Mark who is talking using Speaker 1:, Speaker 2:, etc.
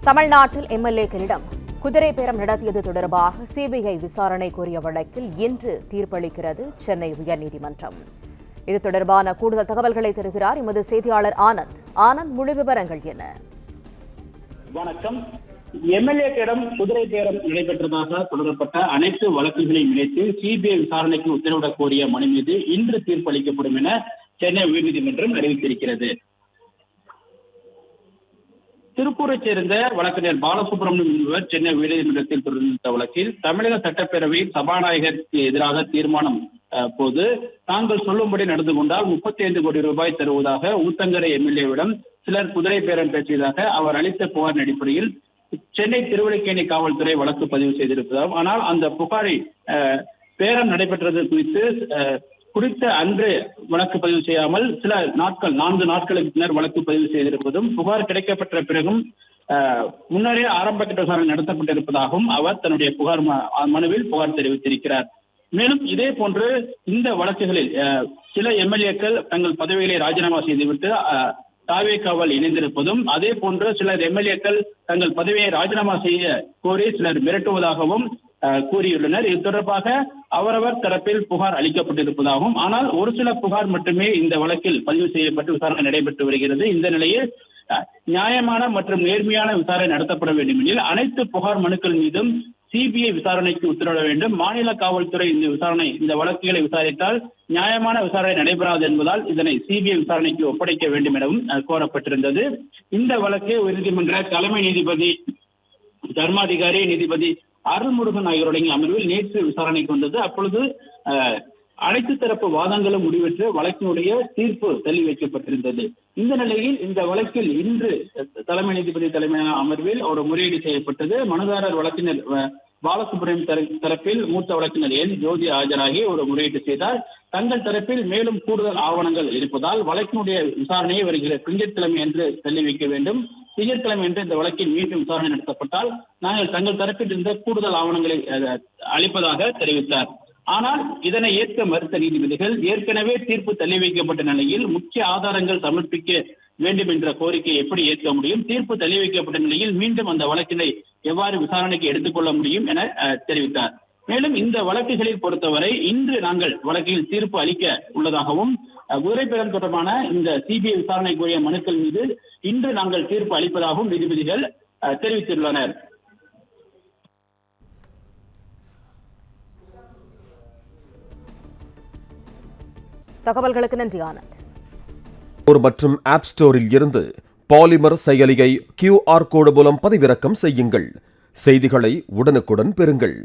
Speaker 1: தமிழ்நாட்டில் எம்எல்ஏக்களிடம் குதிரை பேரம் நடத்தியது தொடர்பாக சிபிஐ விசாரணை கோரிய வழக்கில் இன்று தீர்ப்பளிக்கிறது சென்னை உயர்நீதிமன்றம். இது தொடர்பான கூடுதல் தகவல்களை தருகிறார் எமது செய்தியாளர் ஆனந்த். முழு விவரங்கள் என்ன?
Speaker 2: வணக்கம். எம்எல்ஏக்களிடம் குதிரை பேரம் நடைபெற்றதாக தொடரப்பட்ட அனைத்து வழக்குகளையும் இணைத்து சிபிஐ விசாரணைக்கு உத்தரவிடக் கோரிய மனு மீது இன்று தீர்ப்பளிக்கப்படும் என சென்னை உயர்நீதிமன்றம் அறிவித்திருக்கிறது. திருப்பூரைச் சேர்ந்த வழக்கறிஞர் பாலசுப்ரமணியம் என்பவர் சென்னை உயர்நீதிமன்றத்தில் தொடர்ந்த வழக்கில் தமிழக சட்டப்பேரவை சபாநாயகருக்கு எதிராக தீர்மானம் போது தாங்கள் சொல்லும்படி நடந்து கொண்டால் 35 கோடி ரூபாய் தருவதாக ஊத்தங்கரை எம்எல்ஏவிடம் சிலர் குதிரை பேரம் பேசியதாக அவர் அளித்த புகாரின் அடிப்படையில் சென்னை திருவல்லிக்கேணி காவல்துறை வழக்கு பதிவு செய்திருப்பதாகவும், ஆனால் அந்த புகாரை பேரம் நடைபெற்றது குறித்த அன்று வழக்கு பதிவு செய்யாமல் சில நாட்கள் 4 நாட்களுக்கு பின்னர் வழக்கு பதிவு செய்திருப்பதும், புகார் கிடைக்கப்பட்ட பிறகும் முன்னரே ஆரம்ப கட்ட விசாரணை நடத்தப்பட்டிருப்பதாகவும் அவர் தன்னுடைய மனுவில் புகார் தெரிவித்திருக்கிறார். மேலும் இதே போன்று இந்த வழக்குகளில் சில எம்எல்ஏக்கள் தங்கள் பதவிகளை ராஜினாமா செய்துவிட்டு தாவேகாவில் இணைந்திருப்பதும், அதே போன்று சிலர் எம்எல்ஏக்கள் தங்கள் பதவியை ராஜினாமா செய்ய கோரி சிலர் மிரட்டுவதாகவும் கூறியுள்ளனர். இது தொடர்பாக அவரவர் தரப்பில் புகார் அளிக்கப்பட்டிருப்பதாகவும், ஆனால் ஒரு சில புகார் மட்டுமே இந்த வழக்கில் பதிவு செய்யப்பட்டு விசாரணை நடைபெற்று வருகிறது. இந்த நிலையில் நியாயமான மற்றும் நேர்மையான விசாரணை நடத்தப்பட வேண்டும் எனில் அனைத்து புகார் மனுக்கள் மீதும் சிபிஐ விசாரணைக்கு உத்தரவிட வேண்டும். மாநில காவல்துறை இந்த வழக்குகளை விசாரித்தால் நியாயமான விசாரணை நடைபெறாது என்பதால் இதனை சிபிஐ விசாரணைக்கு ஒப்படைக்க வேண்டும் எனவும் கோரப்பட்டிருந்தது. இந்த வழக்கு உயர்நீதிமன்ற தலைமை நீதிபதி தர்மாதிகாரி நீதிபதி அருள்முருகன் ஆகியோருடைய அமர்வில் நேற்று விசாரணைக்கு வந்தது. அப்பொழுது அனைத்து தரப்பு வாதங்களும் முடிவெற்று வழக்கினுடைய தீர்ப்பு தள்ளி வைக்கப்பட்டிருந்தது. இந்த நிலையில் இந்த வழக்கில் இன்று தலைமை நீதிபதி தலைமையிலான அமர்வில் ஒரு முறையீடு செய்யப்பட்டது. மனுதாரர் வழக்கினர் பாலசுப்ரமணியம் தரப்பில் மூத்த வழக்கினர் என் ஜோதி ஆஜராகி ஒரு முறையீடு செய்தார். தங்கள் தரப்பில் மேலும் கூடுதல் ஆவணங்கள் இருப்பதால் வழக்கினுடைய விசாரணையை வருகிற திங்கட்கிழமை என்று தள்ளி வைக்க வேண்டும். திங்கட்கிழமை என்று இந்த வழக்கில் மீண்டும் விசாரணை நடத்தப்பட்டால் நாங்கள் தங்கள் தரப்பில் இருந்த கூடுதல் ஆவணங்களை அளிப்பதாக தெரிவித்தார். ஆனால் இதனை ஏற்க மறுத்த நீதிபதிகள் ஏற்கனவே தீர்ப்பு தள்ளி வைக்கப்பட்ட நிலையில் முக்கிய ஆதாரங்கள் சமர்ப்பிக்க வேண்டும் என்ற கோரிக்கையை எப்படி ஏற்க முடியும்? தீர்ப்பு தள்ளி வைக்கப்பட்ட நிலையில் மீண்டும் அந்த வழக்கினை எவ்வாறு விசாரணைக்கு எடுத்துக்கொள்ள முடியும் என தெரிவித்தார். மேலும் இந்த வழக்குகளில் பொறுத்தவரை இன்று நாங்கள் வழக்கில் தீர்ப்பு அளிக்க உள்ளதாகவும், குதிரை பேரம் தொடர்பான இந்த சிபிஐ விசாரணை கோரிய மனுக்கள் மீது இன்று நாங்கள் தீர்ப்பு அளிப்பதாகவும் நீதிபதிகள் தெரிவித்துள்ளனர்.
Speaker 1: தகவல்களுக்கு நன்றி ஆனந்த்.
Speaker 3: மற்றும் ஆப் ஸ்டோரில் இருந்து பாலிமர் செயலியை QR கோடு மூலம் பதிவிறக்கம் செய்யுங்கள். செய்திகளை உடனுக்குடன் பெறுங்கள்.